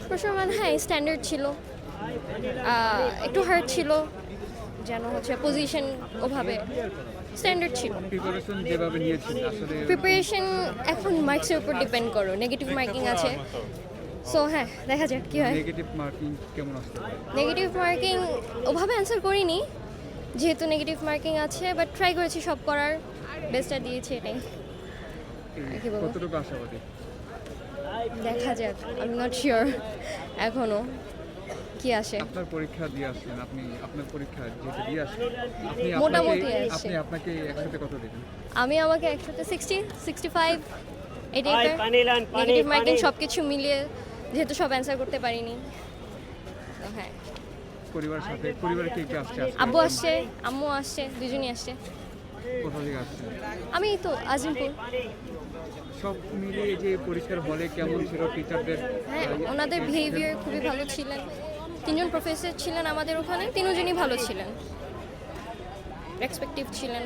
প্রশ্ন মানে হ্যাঁ স্ট্যান্ডার্ড ছিল, একটু হার্ড ছিল, যেন হচ্ছে পজিশন ওভাবে স্ট্যান্ডার্ড ছিল। প্রিপারেশন যেভাবে নিয়েছেন আসলে প্রিপারেশন এখন মার্কসের উপর ডিপেন্ড করো, নেগেটিভ মার্কিং আছে, সো হ্যাঁ দেখা যাক কী হয়। নেগেটিভ মার্কিং কেমন আসতে পারে? নেগেটিভ মার্কিং ওভাবে অ্যান্সার করিনি যেহেতু নেগেটিভ মার্কিং আছে, বাট ট্রাই করেছি সব করার, বেস্টটা দিয়েছি এটাই। কি বলবো? কতটুকু আশাবাদী? দেখা যাক, আই এম নট শিওর এখনো কি আসে। আপনার পরীক্ষা দিয়ে আসছেন, আপনি আপনার পরীক্ষা যেটা দিয়ে আসছেন আপনি মোটামুটি আপনাকে আসছে। আপনি আপনাকে একসাথে কত দেবেন? আমি আমাকে একসাথে 65 এই টাইপের নেগেটিভ মার্কিং সব কিছু মিলিয়ে, যেহেতু সব অ্যান্সার করতে পারিনি, তো হ্যাঁ। পরিবারের সাথে পরিবারে কে কে আসছে আজকে? আব্বু আসছে, আম্মু আসছে, দুজনই আসছে। কোথা থেকে আসছেন? আমি এই তো আজিমপুর। সব মিলিয়ে যে পরীক্ষার হলে কেমন ছিল টিচারদের? হ্যাঁ, ওনাদের বিহেভিয়ার খুবই ভালো ছিলেন। 3জন প্রফেসর ছিলেন আমাদের ওখানে, 3জনই ভালো ছিলেন, রেসপেক্টিভ ছিলেন।